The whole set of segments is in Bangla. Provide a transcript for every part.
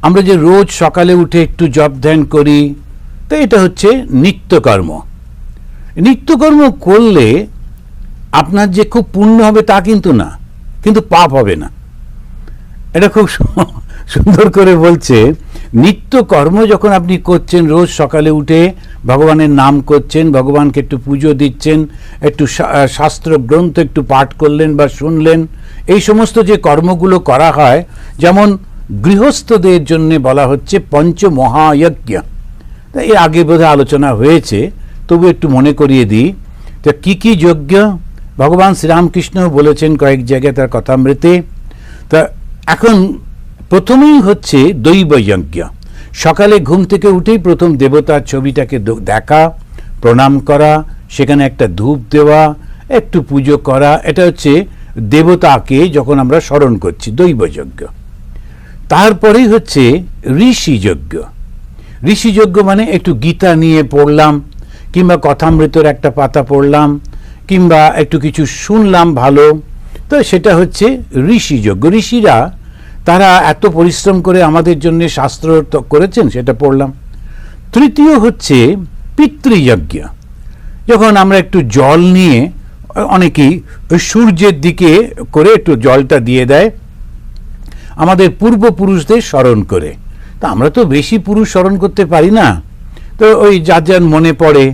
আমরা যে রোজ সকালে উঠে একটু জপ ধ্যান করি, তো এটা হচ্ছে নিত্যকর্ম। নিত্যকর্ম করলে আপনার যে খুব পুণ্য হবে তা কিন্তু না, কিন্তু পাপ হবে না। এটা খুব সুন্দর করে বলছে, নিত্যকর্ম যখন আপনি করছেন, রোজ সকালে উঠে ভগবানের নাম করছেন, ভগবানকে একটু পুজো দিচ্ছেন, একটু শাস্ত্র গ্রন্থ একটু পাঠ করলেন বা শুনলেন, এই সমস্ত যে কর্মগুলো করা হয়, যেমন গৃহস্থদের জন্য বলা হচ্ছে পঞ্চমহাযজ্ঞ। এর আগে বোধহয় আলোচনা হয়েছে, তবু একটু মনে করিয়ে দিই। তো কি কি যজ্ঞ ভগবান শ্রীরামকৃষ্ণ বলেছেন কয়েক জায়গায় তার কথামৃতে। তা এখন প্রথমেই হচ্ছে দৈবযজ্ঞ। সকালে ঘুম থেকে উঠেই প্রথম দেবতার ছবিটাকে দেখা, প্রণাম করা, সেখানে একটা ধূপ দেওয়া, একটু পুজো করা, এটা হচ্ছে দেবতাকে যখন আমরা স্মরণ করছি, দৈবযজ্ঞ। তারপরেই হচ্ছে ঋষিযজ্ঞ। ঋষিযজ্ঞ মানে একটু গীতা নিয়ে পড়লাম, কিংবা কথামৃতের একটা পাতা পড়লাম, কিংবা একটু কিছু শুনলাম ভালো, তো সেটা হচ্ছে ঋষিযজ্ঞ। ঋষিরা তারা এত পরিশ্রম করে আমাদের জন্য শাস্ত্র করেছেন, সেটা পড়লাম। তৃতীয় হচ্ছে পিতৃযজ্ঞ। যখন আমরা একটু জল নিয়ে, অনেকেই সূর্যের দিকে করে একটু জলটা দিয়ে দেয় আমাদের পূর্বপুরুষদের স্মরণ করে। তা আমরা তো বেশি পুরুষ স্মরণ করতে পারি না, তো ওই যার যার মনে পড়ে,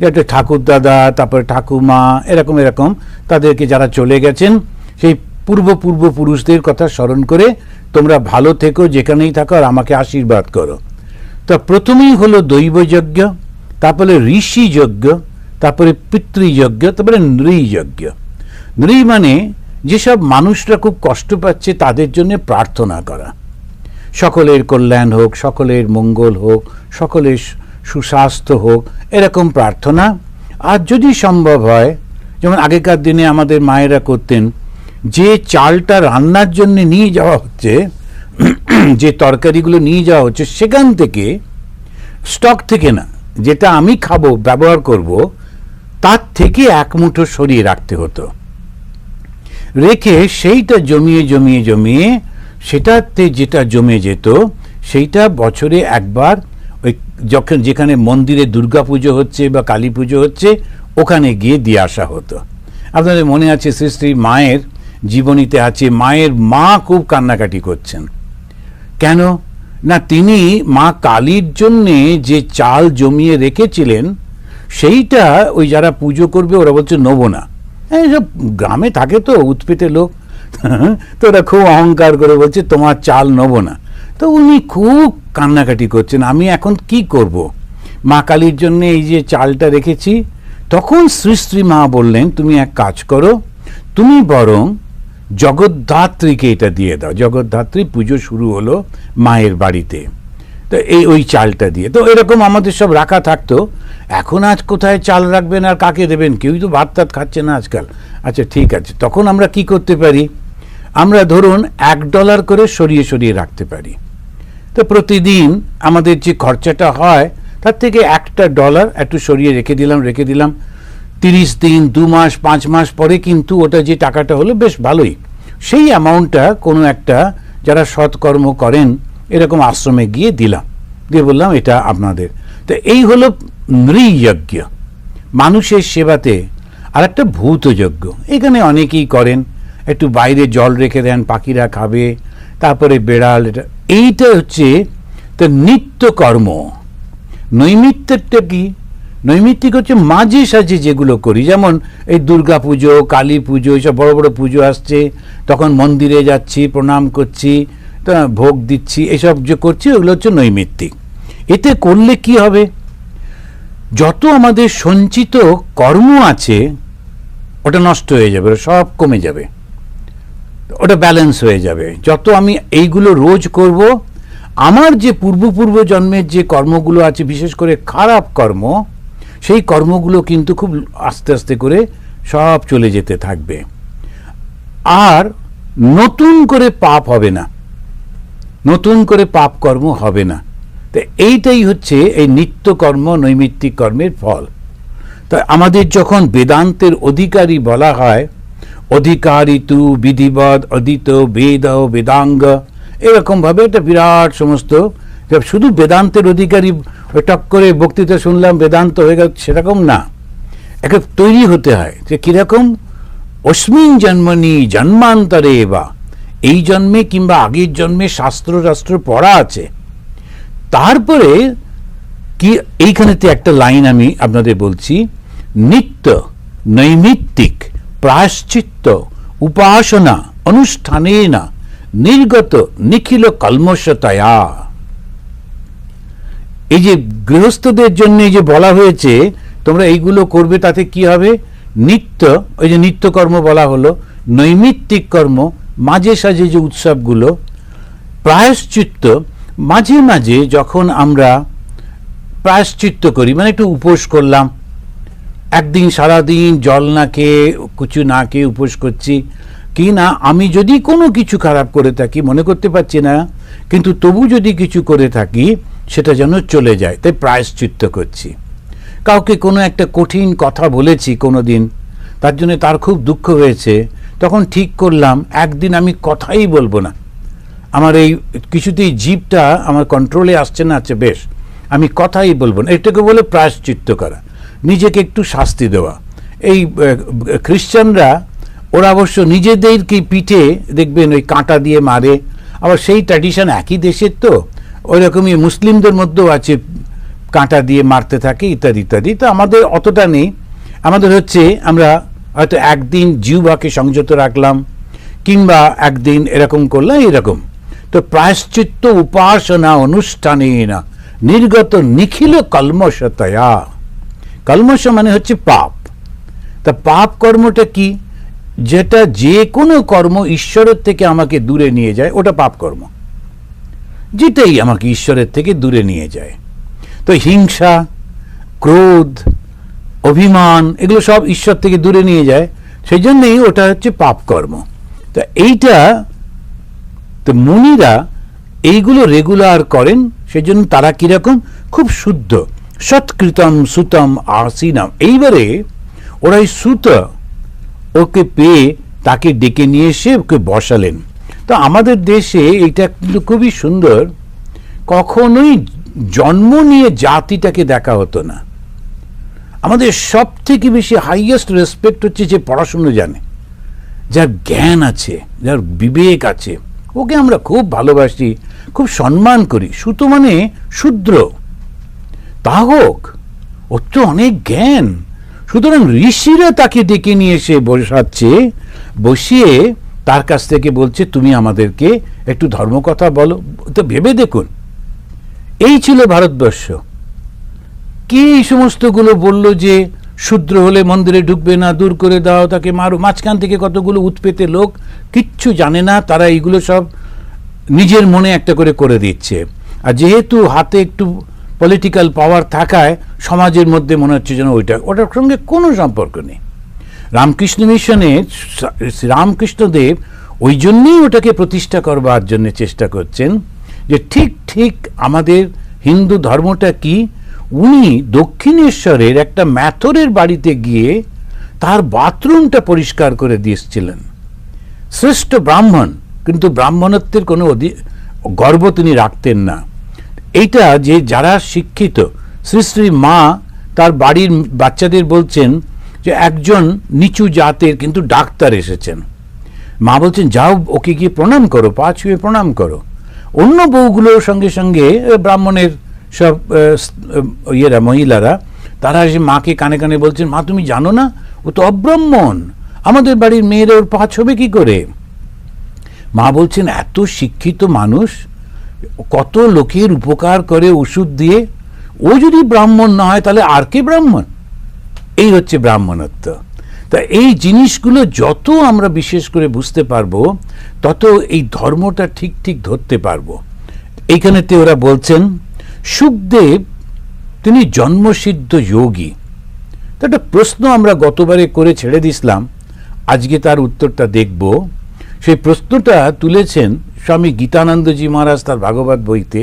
একটা ঠাকুর দাদা, তারপরে ঠাকুমা, এরকম এরকম তাদেরকে যারা চলে গেছেন, সেই পূর্বপুরুষদের কথা স্মরণ করে তোমরা ভালো থেকো, যেখানেই থাকো, আর আমাকে আশীর্বাদ করো। তো প্রথমেই হলো দৈবযজ্ঞ, তারপরে ঋষিযজ্ঞ, তারপরে পিতৃযজ্ঞ, তারপরে নৃযজ্ঞ। নৃ মানে যেসব মানুষরা খুব কষ্ট পাচ্ছে তাদের জন্য প্রার্থনা করা, সকলের কল্যাণ হোক, সকলের মঙ্গল হোক, সকলের সুস্বাস্থ্য হোক, এরকম প্রার্থনা। আর যদি সম্ভব হয়, যেমন আগেকার দিনে আমাদের মায়েরা করতেন, যে চালটা রান্নার জন্য নিয়ে যাওয়া হচ্ছে, যে তরকারিগুলো নিয়ে যাওয়া হচ্ছে, সেখান থেকে, স্টক থেকে না, যেটা আমি খাবো, ব্যবহার করব, তার থেকে এক মুঠো সরিয়ে রাখতে হতো, রেখে সেইটা জমিয়ে জমিয়ে জমিয়ে, সেটাতে যেটা জমে যেত সেইটা বছরে একবার ওই যখন যেখানে মন্দিরে দুর্গা পুজো হচ্ছে বা কালী পুজো হচ্ছে, ওখানে গিয়ে দিয়ে আসা হতো। আপনাদের মনে আছে শ্রী শ্রী মায়ের জীবনীতে আছে, মায়ের মা খুব কান্নাকাটি করছেন। কেন না, তিনি মা কালীর জন্যে যে চাল জমিয়ে রেখেছিলেন, সেইটা ওই যারা পুজো করবে ওরা বলছে নেবো না। এইসব গ্রামে থাকে তো উৎপেতে লোক, তো ওরা খুব অহংকার করে বলছে তোমার চাল নেবো না। তো উনি খুব কান্নাকাটি করছেন, আমি এখন কি করব, মা কালীর জন্য এই যে চালটা রেখেছি। তখন শ্রী শ্রী মা বললেন, তুমি এক কাজ করো, তুমি বরং জগদ্ধাত্রীকে এটা দিয়ে দাও। জগদ্ধাত্রী পুজো শুরু হলো মায়ের বাড়িতে, তো ওই চালটা দিয়ে। তো এরকম আমাদের সব রাখা থাকতো। এখন আজ কোথায় চাল রাখবেন আর কাকে দেবেন, কেউই তো ভাত টাত খাচ্ছে না আজকাল। আচ্ছা ঠিক আছে, তখন আমরা কি করতে পারি, আমরা ধরুন $1 করে সরিয়ে সরিয়ে রাখতে পারি। তো প্রতিদিন আমাদের যে খরচাটা হয় তার থেকে $1 একটু সরিয়ে রেখে দিলাম 30 দিন, 2 মাস, 5 মাস পরে কিন্তু ওটা যে টাকাটা হলো বেশ ভালোই। সেই অ্যামাউন্টটা কোনো একটা যারা সৎকর্ম করেন এরকম আশ্রমে গিয়ে দিলাম, দিয়ে বললাম এটা আপনাদের। তো এই হলো নৃযজ্ঞ, মানুষের সেবাতে। আর একটা ভূতযজ্ঞ, এখানে অনেকেই করেন, একটু বাইরে জল রেখে দেন, পাখিরা খাবে, তারপরে বেড়াল, এইটা হচ্ছে তো নিত্যকর্ম। নৈমিত্তিকটা কি, নৈমিত্তিক হচ্ছে মাঝে সাঝে যেগুলো করি, যেমন এই দুর্গা পুজো, কালী পুজো, এইসব বড় বড় পুজো আসছে, তখন মন্দিরে যাচ্ছি, প্রণাম করছি, তা ভোগ দিচ্ছি, এসব যে করছি ওগুলো হচ্ছে নৈমিত্তিক। এতে করলে কি হবে, যত আমাদের সঞ্চিত কর্ম আছে ওটা নষ্ট হয়ে যাবে, সব কমে যাবে, ওটা ব্যালেন্স হয়ে যাবে। যত আমি এইগুলো রোজ করব, আমার যে পূর্ব জন্মের যে কর্মগুলো আছে, বিশেষ করে খারাপ কর্ম, সেই কর্মগুলো কিন্তু খুব আস্তে আস্তে করে সব চলে যেতে থাকবে, আর নতুন করে পাপ হবে না, নতুন করে পাপ কর্ম হবে না। তো এইটাই হচ্ছে এই নিত্যকর্ম, নৈমিত্তিক কর্মের ফল। তা আমাদের যখন বেদান্তের অধিকারী বলা হয়, অধিকারী তু বিধিবদ অদিত বেদ বেদাঙ্গ, এরকমভাবে একটা বিরাট সমস্ত, শুধু বেদান্তের অধিকারী টক করে বক্তৃতা শুনলাম বেদান্ত হয়ে গেল সেরকম না, একটা তৈরি হতে হয় যে কীরকম অস্মিন জন্মনি জন্মান্তরে বা, এই জন্মে কিংবা আগের জন্মে শাস্ত্র পড়া আছে। তারপরে কি এইখানেতে একটা লাইন আমি আপনাদের বলছি, নিত্য নৈমিত্তিক প্রায়শ্চিত্ত উপাসনা অনুষ্ঠানেনা নির্গত নিখিল কলমশতয়া। এই যে গৃহস্থদের জন্য যে বলা হয়েছে তোমরা এইগুলো করবে, তাতে কি হবে? নিত্য, ওই যে নিত্যকর্ম বলা হলো, নৈমিত্তিক কর্ম মাঝে সাঝে যে উৎসবগুলো, প্রায়শ্চিত্ত মাঝে মাঝে যখন আমরা প্রায়শ্চিত্ত করি, মানে একটু উপোস করলাম, একদিন সারাদিন জল না খেয়ে কিছু না খেয়ে উপোস করছি, কি না আমি যদি কোনো কিছু খারাপ করে থাকি, মনে করতে পারছি না, কিন্তু তবু যদি কিছু করে থাকি সেটা যেন চলে যায়, তাই প্রায়শ্চিত্ত করছি। কাউকে কোনো একটা কঠিন কথা বলেছি কোনো দিন, তার জন্য তার খুব দুঃখ হয়েছে, তখন ঠিক করলাম একদিন আমি কথাই বলবো না, আমার এই কিছুতেই জিভটা আমার কন্ট্রোলে আসছে না, আছে বেশ আমি কথাই বলবো না। এটাকে বলে প্রায়শ্চিত্ত করা, নিজেকে একটু শাস্তি দেওয়া। এই খ্রিশ্চানরা ওরা অবশ্য নিজেদেরকে পিঠে দেখবেন ওই কাঁটা দিয়ে মারে, আবার সেই ট্র্যাডিশন একই দেশের, তো ওই রকমই মুসলিমদের মধ্যেও আছে, কাঁটা দিয়ে মারতে থাকে ইত্যাদি ইত্যাদি। তো আমাদের অতটা নেই, আমাদের হচ্ছে আমরা হয়তো একদিন জিহ্বাকে সংযত রাখলাম, কিংবা একদিন এরকম করলাম, এরকম। তো প্রায়শ্চিত্ত উপাসনা অনুষ্ঠানে না নির্গত নিখিল কলমশতয়া। কলমশ মানে হচ্ছে পাপ। তা পাপ কর্মটা কি? যেটা যে কোনো কর্ম ঈশ্বরের থেকে আমাকে দূরে নিয়ে যায়, ওটা পাপ কর্ম। যেটাই আমাকে ঈশ্বরের থেকে দূরে নিয়ে যায়, তো হিংসা, ক্রোধ, অভিমান, এগুলো সব ঈশ্বর থেকে দূরে নিয়ে যায়, সেই জন্যই ওটা হচ্ছে পাপ কর্ম। তা এইটা তো মুনিরা এইগুলো রেগুলার করেন, সেজন্য তারা কিরকম? খুব শুদ্ধ, সৎকৃতম সুতম আসিনাম। এইবারে ওরা এই সুত ওকে পেয়ে তাকে ডেকে নিয়ে এসে ওকে বসালেন। তো আমাদের দেশে এটা কিন্তু খুবই সুন্দর, কখনোই জন্ম নিয়ে জাতিটাকে দেখা হতো না। আমাদের সব থেকে বেশি হাইয়েস্ট রেসপেক্ট হচ্ছে যে পড়াশুনো জানে, যার জ্ঞান আছে, যার বিবেক আছে, ওকে আমরা খুব ভালোবাসি, খুব সম্মান করি। সুতো মানে শূদ্র, তা হোক, ওর তো অনেক জ্ঞান। সুতরাং ঋষিরা তাকে ডেকে নিয়ে এসে বসাচ্ছে, বসিয়ে তার কাছ থেকে বলছে তুমি আমাদেরকে একটু ধর্মকথা বলো। তো ভেবে দেখুন, এই ছিল ভারতবর্ষ। কি এই সমস্তগুলো বলল যে শূদ্র হলে মন্দিরে ঢুকবে না, দূর করে দাও, তাকে মারো। মাঝখান থেকে কতগুলো উৎপেতে লোক কিচ্ছু জানে না, তারা এইগুলো সব নিজের মনে একটা করে দিচ্ছে। আর যেহেতু হাতে একটু পলিটিক্যাল পাওয়ার থাকায় সমাজের মধ্যে মনে হচ্ছে যেন ওটার সঙ্গে কোনো সম্পর্ক নেই। রামকৃষ্ণ মিশনে রামকৃষ্ণদেব ওই জন্যই ওটাকে প্রতিষ্ঠা করবার জন্য চেষ্টা করছেন, যে ঠিক ঠিক আমাদের হিন্দু ধর্মটা কি। উনি দক্ষিণেশ্বরের একটা ম্যাথরের বাড়িতে গিয়ে তার বাথরুমটা পরিষ্কার করে দিয়েছিলেন। শ্রেষ্ঠ ব্রাহ্মণ, কিন্তু ব্রাহ্মণত্বের কোনো গর্ব তিনি রাখতেন না। এইটা যে যারা শিক্ষিত, শ্রী শ্রী মা তার বাড়ির বাচ্চাদের বলছেন যে একজন নিচু জাতের কিন্তু ডাক্তার এসেছেন, মা বলছেন যাও ওকে গিয়ে প্রণাম করো, পা ছুঁয়ে প্রণাম করো। অন্য বউগুলোর সঙ্গে সঙ্গে ব্রাহ্মণের সব মহিলারা, তারা এসে মাকে কানে কানে বলছেন, মা তুমি জানো না ও তো অব্রাহ্মণ, আমাদের বাড়ির মেয়েরা ওর পা ছবে কি করে? মা বলছেন এত শিক্ষিত মানুষ, কত লোকের উপকার করে ওষুধ দিয়ে, ও যদি ব্রাহ্মণ না হয় তাহলে আর কে ব্রাহ্মণ? এই হচ্ছে ব্রাহ্মণত্ব। তা এই জিনিসগুলো যত আমরা বিশেষ করে বুঝতে পারবো, তত এই ধর্মটা ঠিক ঠিক ধরতে পারবো। এইখানেতে ওরা বলছেন সুখদেব তিনি জন্মসিদ্ধ যোগী। তো একটা প্রশ্ন আমরা গতবারে করে ছেড়ে দিছিলাম, আজকে তার উত্তরটা দেখব। সেই প্রশ্নটা তুলেছেন স্বামী গীতানন্দজি মহারাজ তার ভাগবত বইতে।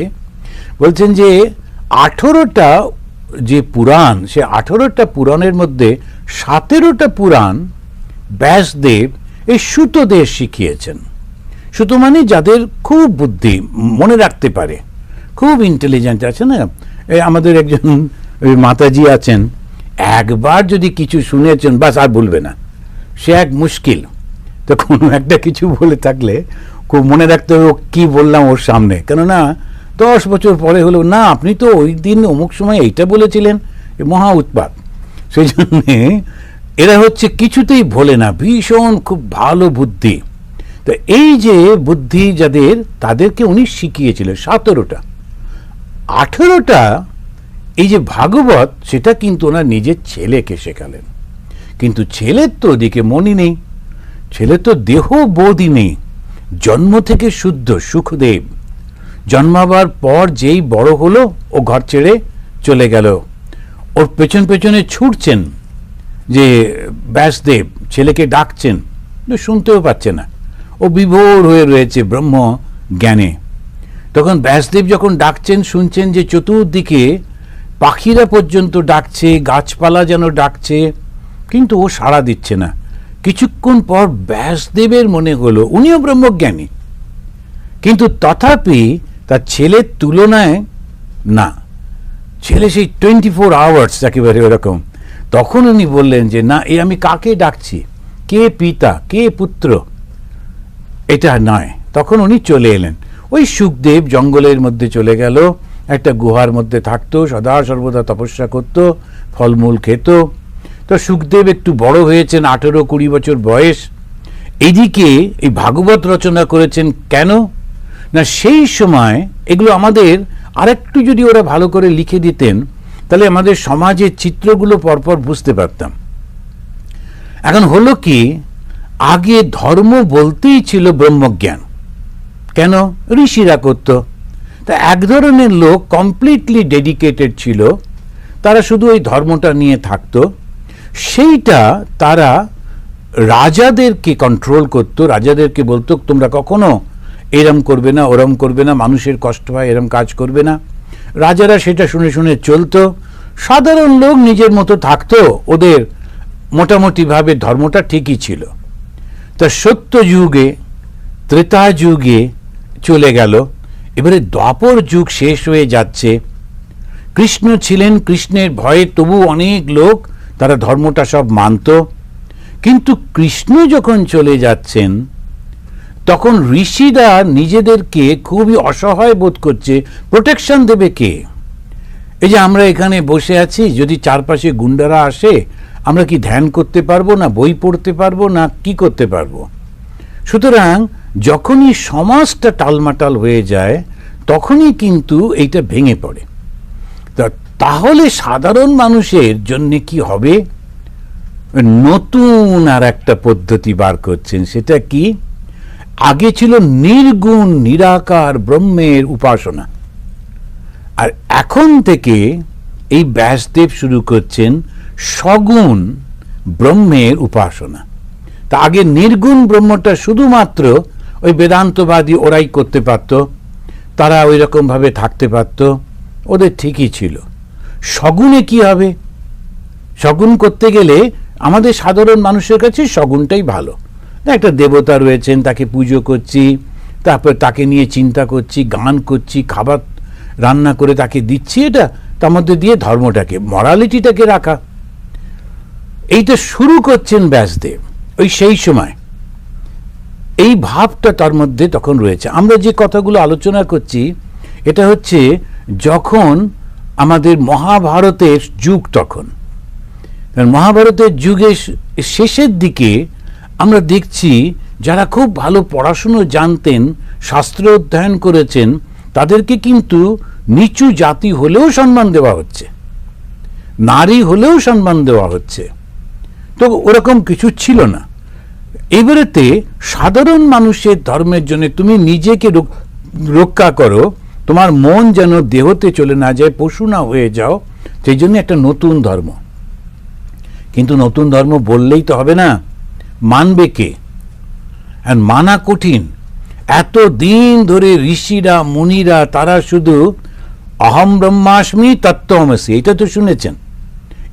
বলছেন যে 18টা যে পুরাণ, সে 18টা পুরাণের মধ্যে 17টা পুরাণ ব্যাসদেব এই সুতোদের শিখিয়েছেন। শ্রুত মানে যাদের খুব বুদ্ধি, মনে রাখতে পারে, খুব ইন্টেলিজেন্ট আছে না। এই আমাদের একজন মাতাজি আছেন, একবার যদি কিছু শুনেছেন বাস আর বলবে না, সে এক মুশকিল। তো কোনো একটা কিছু বলে থাকলে খুব মনে রাখতে হবে কি বললাম ওর সামনে, কেননা 10 বছর পরে হলো না আপনি তো ওই দিন অমুক সময় এইটা বলেছিলেন, মহা উৎপাত। সেই জন্যে এরা হচ্ছে কিছুতেই ভোলে না, ভীষণ খুব ভালো বুদ্ধি। তো এই যে বুদ্ধি যাদের, তাদেরকে উনি শিখিয়েছিলেন 17টা। 18টা এই যে ভাগবত, সেটা কিন্তু ওনার নিজের ছেলেকে শেখালেন। কিন্তু ছেলের তো ওদিকে মনই নেই, ছেলে তো দেহ বোধই নেই, জন্ম থেকে শুদ্ধ সুখদেব। জন্মাবার পর যেই বড় হলো ও ঘর ছেড়ে চলে গেল, ওর পেছন পেছনে ছুটছেন যে ব্যাসদেব, ছেলেকে ডাকছেন, শুনতেও পাচ্ছে না, ও বিভোর হয়ে রয়েছে ব্রহ্ম জ্ঞানে। তখন ব্যাসদেব যখন ডাকছেন, শুনছেন যে চতুর্দিকে পাখিরা পর্যন্ত ডাকছে, গাছপালা যেন ডাকছে, কিন্তু ও সাড়া দিচ্ছে না। কিছুক্ষণ পর ব্যাসদেবের মনে হলো উনিও ব্রহ্মজ্ঞানী, কিন্তু তথাপি তার ছেলের তুলনায় না, ছেলে সেই 24 আওয়ার্স একেবারে ওরকম। তখন উনি বললেন যে না, এ আমি কাকে ডাকছি, কে পিতা কে পুত্র, এটা নয়। তখন উনি চলে এলেন। ওই সুখদেব জঙ্গলের মধ্যে চলে গেল, একটা গুহার মধ্যে থাকতো, সদা সর্বদা তপস্যা করত, ফলমূল খেত। তো সুখদেব একটু বড় হয়েছেন, 18-20 বছর বয়স। এইদিকে এই ভাগবত রচনা করেছেন কেন না, সেই সময় এগুলো আমাদের আরেকটু যদি ওরা ভালো করে লিখে দিতেন, তাহলে আমাদের সমাজের চিত্রগুলো পরপর বুঝতে পারতাম। এখন হলো কি, আগে ধর্ম বলতেই ছিল ব্রহ্মজ্ঞান, কেন ঋষিরা করত। তা এক ধরনের লোক কমপ্লিটলি ডেডিকেটেড ছিল, তারা শুধু ওই ধর্মটা নিয়ে থাকতো। সেইটা তারা রাজাদেরকে কন্ট্রোল করত, রাজাদেরকে বলতো তোমরা কখনো এরম করবে না, ওরম করবে না, মানুষের কষ্ট হয় এরম কাজ করবে না। রাজারা সেটা শুনে শুনে চলতো, সাধারণ লোক নিজের মতো থাকতো, ওদের মোটামুটিভাবে ধর্মটা ঠিকই ছিল। তা সত্য যুগে, ত্রেতা যুগে চলে গেল, এবারে দ্বাপর যুগ শেষ হয়ে যাচ্ছে। কৃষ্ণ ছিলেন, কৃষ্ণের ভয়ে তবু অনেক লোক তারা ধর্মটা সব মানত। কিন্তু কৃষ্ণ যখন চলে যাচ্ছেন, তখন ঋষিরা নিজেদেরকে খুবই অসহায় বোধ করছে। প্রোটেকশন দেবে কে? এই যে আমরা এখানে বসে আছি, যদি চারপাশে গুন্ডারা আসে, আমরা কি ধ্যান করতে পারবো না, বই পড়তে পারবো না, কি করতে পারবো? সুতরাং যখনই সমাজটা টালমাটাল হয়ে যায়, তখনই কিন্তু এইটা ভেঙে পড়ে। তাহলে সাধারণ মানুষের জন্য কি হবে? নতুন আর একটা পদ্ধতি বার করছেন। সেটা কি? আগে ছিল নির্গুণ নিরাকার ব্রহ্মের উপাসনা, আর এখন থেকে এই ব্যাসদেব শুরু করছেন সগুণ ব্রহ্মের উপাসনা। তা আগে নির্গুণ ব্রহ্মটা শুধুমাত্র ওই বেদান্তবাদী ওরাই করতে পারত, তারা ওই রকম ভাবে থাকতে পারত, ওদের ঠিকই ছিল। সগুণে কি হবে? সগুণ করতে গেলে আমাদের সাধারণ মানুষের কাছে সগুণটাই ভালো। একটা দেবতা রয়েছেন, তাকে পুজো করছি, তারপর তাকে নিয়ে চিন্তা করছি, গান করছি, খাবার রান্না করে তাকে দিচ্ছি, এটা তার মধ্যে দিয়ে ধর্মটাকে, মরালিটিটাকে রাখা। এইটা শুরু করছেন ব্যাসদেব ওই সেই সময়। এই ভাবটা তার মধ্যে তখন রয়েছে। আমরা যে কথাগুলো আলোচনা করছি, এটা হচ্ছে যখন আমাদের মহাভারতের যুগ, তখন মহাভারতের যুগের শেষের দিকে আমরা দেখছি যারা খুব ভালো পড়াশুনো জানতেন, শাস্ত্র অধ্যয়ন করেছেন, তাদেরকে কিন্তু নিচু জাতি হলেও সম্মান দেওয়া হচ্ছে, নারী হলেও সম্মান দেওয়া হচ্ছে। তো ওরকম কিছু ছিল না। এবারেতে সাধারণ মানুষের ধর্মের জন্য তুমি নিজেকে রক্ষা করো, তোমার মন যেন দেহতে চলে না যায়, পশু না হয়ে যাও, সেই জন্য একটা নতুন ধর্ম। কিন্তু নতুন ধর্ম বললেই তো হবে না, মানবে কে? আর মানা কঠিন। এত দিন ধরে ঋষিরা মুনিরা তারা শুধু অহম ব্রহ্মাস্মি তত্ত্বমসি, এটা তো শুনেছেন,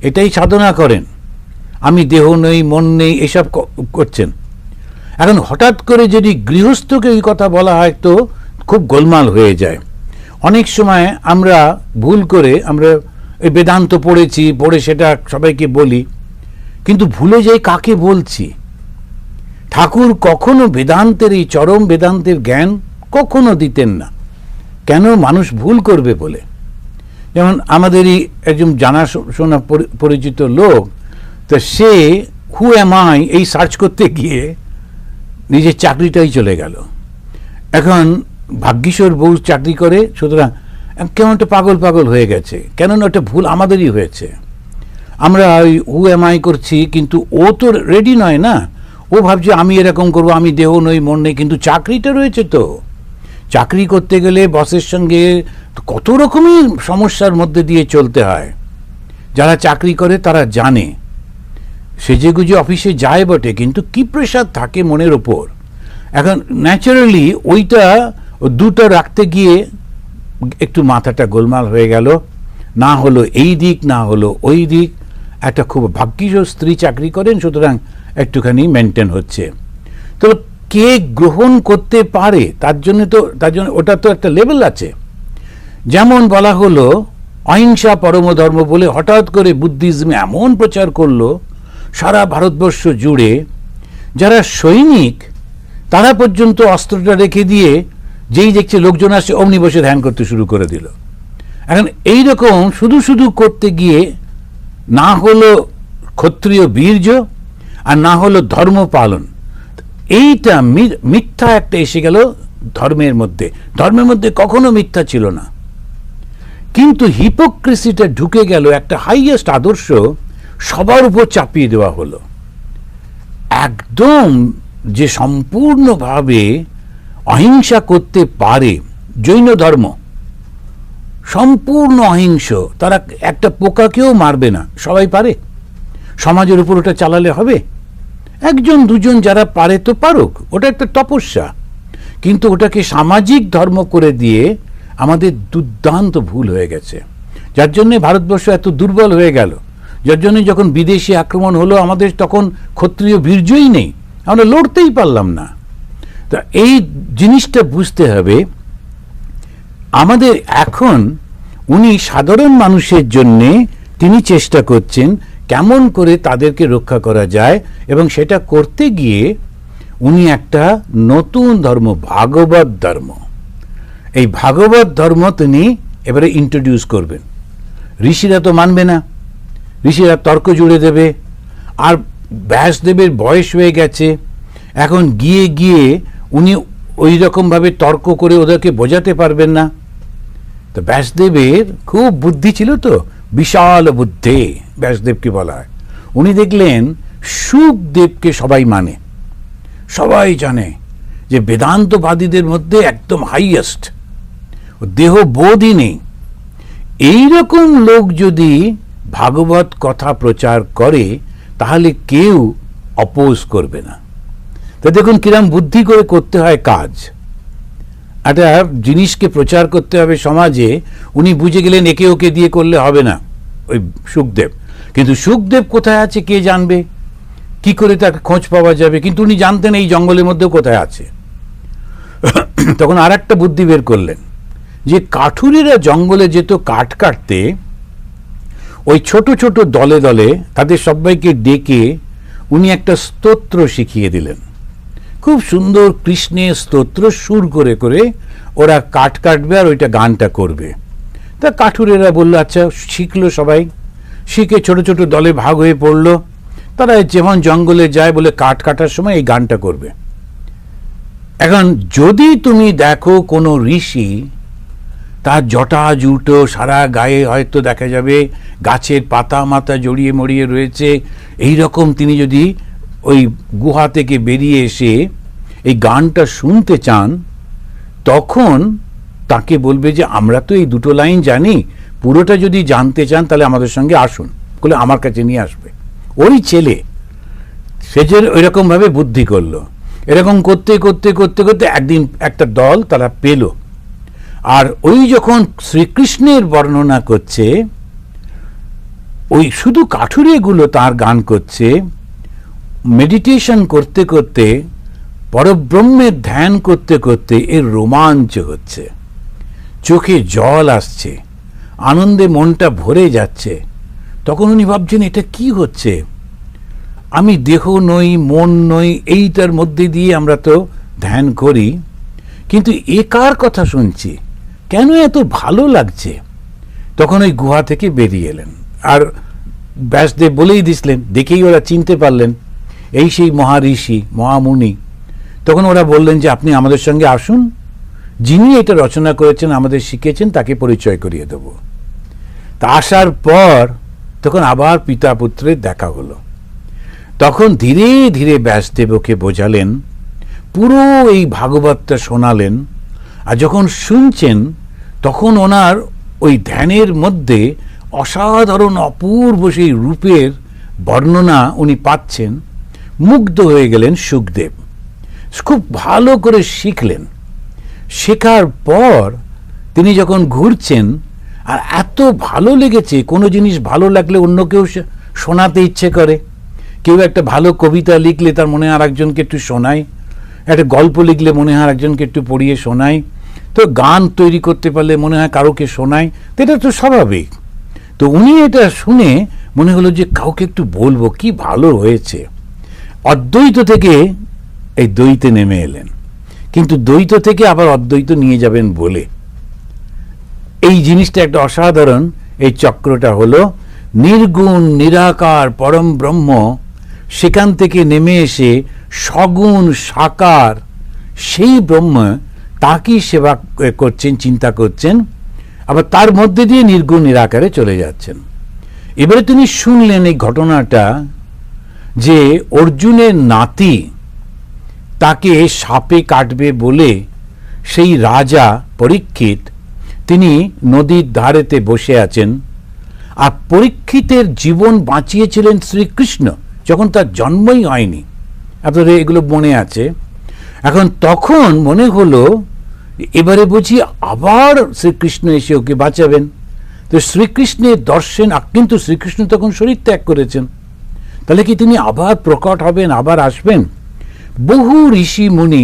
এটাই সাধনা করেন, আমি দেহ নই মন নেই, এসব করছেন। এখন হঠাৎ করে যদি গৃহস্থকে ওই কথা বলা হয় তো খুব গোলমাল হয়ে যায়। অনেক সময় আমরা ভুল করে আমরা এই বেদান্ত পড়ে সেটা সবাইকে বলি, কিন্তু ভুলে যাই কাকে বলছি। ঠাকুর কখনো বেদান্তের এই চরম বেদান্তের জ্ঞান কখনো দিতেন না। কেন? মানুষ ভুল করবে বলে। যেমন আমাদেরই একজন জানাশোনা পরিচিত লোক, তো সে হু অ্যাম আই এই সার্চ করতে গিয়ে নিজের চাকরিটাই চলে গেল। এখন ভাগ্যিসর বউ চাকরি করে, সুতরাং কেমন একটা পাগল পাগল হয়ে গেছে। কেননা ওটা ভুল আমাদেরই হয়েছে। আমরা ওই হু অ্যাম আই করছি, কিন্তু ও তো রেডি নয় না। ও ভাবছে আমি এরকম করবো, আমি দেহ নই মন নেই, কিন্তু চাকরিটা রয়েছে। তো চাকরি করতে গেলে বসের সঙ্গে কত রকমই সমস্যার মধ্যে দিয়ে চলতে হয়। যারা চাকরি করে তারা জানে। সেজেগুজে অফিসে যায় বটে, কিন্তু কি প্রেশার থাকে মনের ওপর। এখন ন্যাচারালি ওইটা দুটো রাখতে গিয়ে একটু মাথাটা গোলমাল হয়ে গেল। না হলো এই দিক, না হলো ওই দিক। একটা খুব ভাগ্যিস স্ত্রী চাকরি করেন, সুতরাং একটুখানি মেনটেন হচ্ছে। তো কে গ্রহণ করতে পারে তার জন্য ওটা তো একটা লেভেল আছে। যেমন বলা হলো অহিংসা পরম ধর্ম বলে হঠাৎ করে বুদ্ধিজম এমন প্রচার করলো সারা ভারতবর্ষ জুড়ে, যারা সৈনিক তারা পর্যন্ত অস্ত্রটা রেখে দিয়ে যেই দেখছে লোকজন আসছে অমনি বসে ধ্যান করতে শুরু করে দিল। এখন এইরকম শুধু শুধু করতে গিয়ে না হলো ক্ষত্রিয় বীর্য আর না হলো ধর্ম পালন। এইটা মিথ্যা একটা এসে গেল ধর্মের মধ্যে। ধর্মের মধ্যে কখনো মিথ্যা ছিল না, কিন্তু হিপোক্রেসিটা ঢুকে গেল। একটা হাইয়েস্ট আদর্শ সবার উপর চাপিয়ে দেওয়া হলো। একদম যে সম্পূর্ণভাবে অহিংসা করতে পারে, জৈন ধর্ম সম্পূর্ণ অহিংস, তারা একটা পোকাকেও মারবে না, সবাই পারে। সমাজের উপর ওটা চালালে হবে? একজন দুজন যারা পারে তো পারুক, ওটা একটা তপস্যা। কিন্তু ওটাকে সামাজিক ধর্ম করে দিয়ে আমাদের দুর্দান্ত ভুল হয়ে গেছে, যার জন্য ভারতবর্ষ এত দুর্বল হয়ে গেল। যার জন্য যখন বিদেশি আক্রমণ হলো আমাদের তখন ক্ষত্রিয় বীর্যই নেই, আমরা লড়তেই পারলাম না। তা এই জিনিসটা বুঝতে হবে আমাদের। এখন উনি সাধারণ মানুষের জন্যে তিনি চেষ্টা করছেন কেমন করে তাদেরকে রক্ষা করা যায়, এবং সেটা করতে গিয়ে উনি একটা নতুন ধর্ম, ভাগবত ধর্ম, এই ভাগবত ধর্ম তিনি এবারে ইন্ট্রোডিউস করবেন। ঋষিরা তো মানবে না, ঋষিরা তর্ক জুড়ে দেবে। আর ব্যাসদেবের বয়স হয়ে গেছে, এখন গিয়ে গিয়ে উনি ওই রকমভাবে তর্ক করে ওদেরকে বোঝাতে পারবেন না। তো ব্যাসদেবের খুব বুদ্ধি ছিল, তো বিশাল বুদ্ধি ব্যাসদেবকে বলা হয়। উনি দেখলেন শুকদেবকে সবাই মানে, সবাই জানে যে বেদান্তবাদীদের মধ্যে একদম হাইয়েস্ট, দেহ বোধই নেই। এইরকম লোক যদি ভাগবত কথা প্রচার করে তাহলে কেউ অপোজ করবে না। তো দেখুন কিরম বুদ্ধি করে করতে হয় কাজ। একটা জিনিসকে প্রচার করতে হবে সমাজে, উনি বুঝে গেলেন একে ওকে দিয়ে করলে হবে না, ওই শুকদেব। কিন্তু শুকদেব কোথায় আছে কে জানবে, কি করে তাকে খোঁজ পাওয়া যাবে? কিন্তু উনি জানতেন এই জঙ্গলের মধ্যেও কোথায় আছে। তখন আর একটা বুদ্ধি বের করলেন, যে কাঠুরিরা জঙ্গলে যেত কাঠ কাটতে, ওই ছোট ছোট দলে দলে তাদের সবাইকে ডেকে উনি একটা স্তোত্র শিখিয়ে দিলেন। খুব সুন্দর কৃষ্ণের স্তোত্র সুর করে করে ওরা কাঠ কাটবে আর ওইটা গানটা করবে। তা কাঠুরেরা বললো আচ্ছা, শিখলো সবাই। শিখে ছোট ছোট দলে ভাগ হয়ে পড়লো। তারা যেমন জঙ্গলে যায় বলে কাঠ কাটার সময় এই গানটা করবে। এখন যদি তুমি দেখো কোনো ঋষি, তার জটা জুটো সারা গায়ে হয়তো দেখা যাবে গাছের পাতা মাথা জড়িয়ে মরিয়ে রয়েছে, এই রকম তিনি যদি ওই গুহা থেকে বেরিয়ে এসে এই গানটা শুনতে চান, তখন তাকে বলবে যে আমরা তো এই দুটো লাইন জানি, পুরোটা যদি জানতে চান তাহলে আমাদের সঙ্গে আসুন, বলে আমার কাছে নিয়ে আসবে। ওই ছেলে সে যে ওইরকম ভাবে বুদ্ধি করলো। এরকম করতে করতে করতে করতে একদিন একটা দল তারা পেল। আর ওই যখন শ্রীকৃষ্ণের বর্ণনা করছে, ওই শুধু কাঠুরেগুলো তার গান করছে, মেডিটেশন করতে করতে পরব্রহ্মের ধ্যান করতে করতে এর রোমাঞ্চ হচ্ছে, চোখে জল আসছে, আনন্দে মনটা ভরে যাচ্ছে। তখন উনি ভাবছেন এটা কি হচ্ছে, আমি দেহ নই, মন নই, এইটার মধ্যে দিয়ে আমরা তো ধ্যান করি, কিন্তু এ কার কথা শুনছি, কেন এত ভালো লাগছে। তখন ওই গুহা থেকে বেরিয়ে এলেন, আর ব্যাসদেব বলেই দিছিলেন, দেখেই ওরা চিনতে পারলেন এই সেই মহারিষি মহামুনি। তখন ওরা বললেন যে আপনি আমাদের সঙ্গে আসুন, যিনি এটা রচনা করেছেন আমাদের শিখেছেন তাকে পরিচয় করিয়ে দেব। তা আসার পর তখন আবার পিতা পুত্রের দেখা হলো। তখন ধীরে ধীরে ব্যাসদেব ওকে বোঝালেন, পুরো এই ভাগবতটা শোনালেন। আর যখন শুনছেন তখন ওনার ওই ধ্যানের মধ্যে অসাধারণ অপূর্ব সেই রূপের বর্ণনা উনি পাচ্ছেন। মুগ্ধ হয়ে গেলেন সুখদেব, খুব ভালো করে শিখলেন। শেখার পর তিনি যখন ঘুরছেন, আর এত ভালো লেগেছে, কোনো জিনিস ভালো লাগলে অন্য কেউ শোনাতে ইচ্ছে করে। কেউ একটা ভালো কবিতা লিখলে তার মনে হয় আর একজনকে একটু শোনায়, একটা গল্প লিখলে মনে হয় আর একজনকে একটু পড়িয়ে শোনায়, তো গান তৈরি করতে পারলে মনে হয় কারোকে শোনায়, তো এটা তো স্বাভাবিক। তো উনি এটা শুনে মনে হলো যে কাউকে একটু বলবো, কি ভালো হয়েছে। অদ্বৈত থেকে এই দ্বৈতে নেমে এলেন, কিন্তু দ্বৈত থেকে আবার অদ্বৈত নিয়ে যাবেন বলে এই জিনিসটা একটা অসাধারণ। এই চক্রটা হলো নির্গুণ নিরাকার পরম ব্রহ্ম, সেখান থেকে নেমে এসে সগুণ সাকার সেই ব্রহ্ম তাকেই সেবা করছেন, চিন্তা করছেন, আবার তার মধ্যে দিয়ে নির্গুণ নিরাকারে চলে যাচ্ছেন। এবারে তিনি শুনলেন এই ঘটনাটা যে অর্জুনের নাতি তাকে সাপে কাটবে বলে সেই রাজা পরীক্ষিত তিনি নদীর ধারেতে বসে আছেন। আর পরীক্ষিতের জীবন বাঁচিয়েছিলেন শ্রীকৃষ্ণ যখন তার জন্মই হয়নি। আপনাদের এগুলো মনে আছে। এখন তখন মনে হলো এবারে বুঝি আবার শ্রীকৃষ্ণ এসে ওকে বাঁচাবেন। তো শ্রীকৃষ্ণের দর্শন, কিন্তু শ্রীকৃষ্ণ তখন শরীর ত্যাগ করেছেন, তাহলে কি তিনি আবার প্রকট হবেন, আবার আসবেন? বহু ঋষি মুনি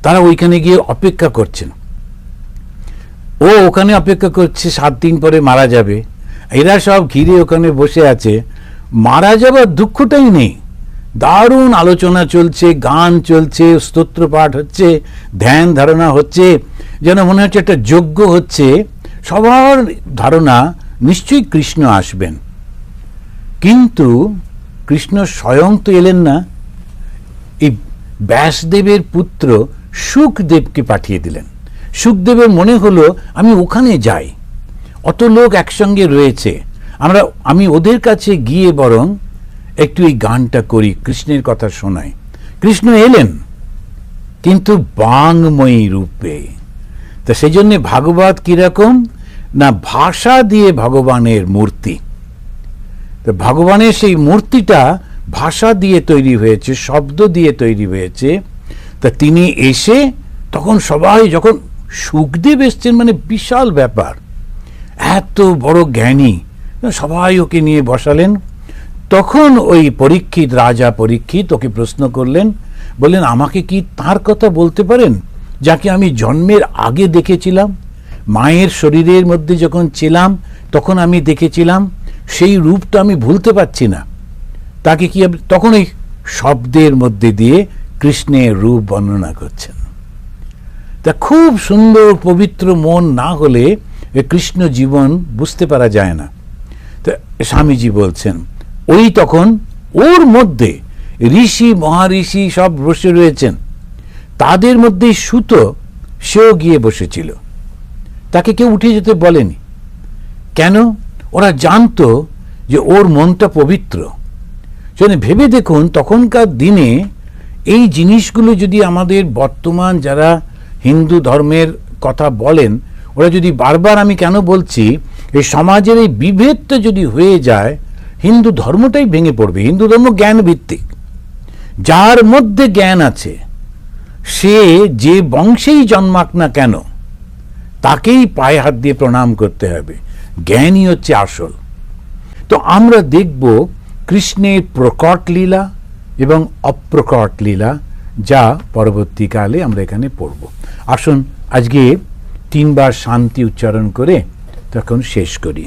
তারা ওইখানে গিয়ে অপেক্ষা করছেন। ও ওখানে অপেক্ষা করছে 7 দিন পরে মারা যাবে, এরা সব ঘিরে ওখানে বসে আছে। মারা যাবার দুঃখটাই নেই, দারুণ আলোচনা চলছে, গান চলছে, স্তোত্র পাঠ হচ্ছে, ধ্যান ধারণা হচ্ছে, যেন মনে হচ্ছে একটা যজ্ঞ হচ্ছে। সবার ধারণা নিশ্চয়ই কৃষ্ণ আসবেন, কিন্তু কৃষ্ণ স্বয়ং তো এলেন না। এই ব্যাসদেবের পুত্র সুখদেবকে পাঠিয়ে দিলেন। সুখদেবের মনে হলো আমি ওখানে যাই, অত লোক একসঙ্গে রয়েছে, আমি ওদের কাছে গিয়ে বরং একটু এই গানটা করি, কৃষ্ণের কথা শোনাই। কৃষ্ণ এলেন, কিন্তু বাংময়ী রূপে। তা সেই জন্য ভাগবত কিরকম না, ভাষা দিয়ে ভগবানের মূর্তি। তো ভগবানের সেই মূর্তিটা ভাষা দিয়ে তৈরি হয়েছে, শব্দ দিয়ে তৈরি হয়েছে। তা তিনি এসে তখন সবাই, যখন সুখদেব এসছেন মানে বিশাল ব্যাপার, এত বড় জ্ঞানী, সবাই ওকে নিয়ে বসালেন। তখন ওই পরীক্ষিত, রাজা পরীক্ষিত ওকে প্রশ্ন করলেন, বললেন আমাকে কি তার কথা বলতে পারেন যাকে আমি জন্মের আগে দেখেছিলাম, মায়ের শরীরের মধ্যে যখন ছিলাম তখন আমি দেখেছিলাম, সেই রূপটা আমি ভুলতে পারছি না, তাকে কি? তখন এই শব্দের মধ্যে দিয়ে কৃষ্ণের রূপ বর্ণনা করছেন। তা খুব সুন্দর পবিত্র মন না হলে কৃষ্ণ জীবন বুঝতে পারা যায় না। তা স্বামীজি বলছেন ওই তখন ওর মধ্যে ঋষি মহারিষি সব বসে রয়েছেন, তাদের মধ্যেই সুত সেও গিয়ে বসেছিল, তাকে কেউ উঠে যেতে বলেনি। কেন? ওরা জানতো যে ওর মনটা পবিত্র। ভেবে দেখুন, তখনকার দিনে এই জিনিসগুলো যদি আমাদের বর্তমান যারা হিন্দু ধর্মের কথা বলেন, ওরা যদি বারবার, আমি কেন বলছি, এই সমাজের এই বিভেদটা যদি হয়ে যায়, হিন্দু ধর্মটাই ভেঙে পড়বে। হিন্দু ধর্ম জ্ঞান ভিত্তিক, যার মধ্যে জ্ঞান আছে সে যে বংশেই জন্মাক না কেন তাকেই পায়ে হাত দিয়ে প্রণাম করতে হবে। জ্ঞানই হচ্ছে আসল। তো আমরা দেখব কৃষ্ণের প্রকট লীলা এবং অপ্রকট লীলা যা পরবর্তীকালে আমরা এখানে পড়ব। আসুন আজকে 3 বার শান্তি উচ্চারণ করে তখন শেষ করি।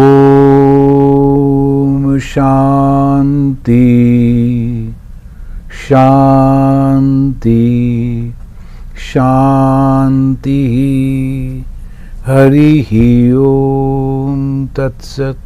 ওম শান্তি শান্তি শান্তি। হরি ওম তৎসৎ।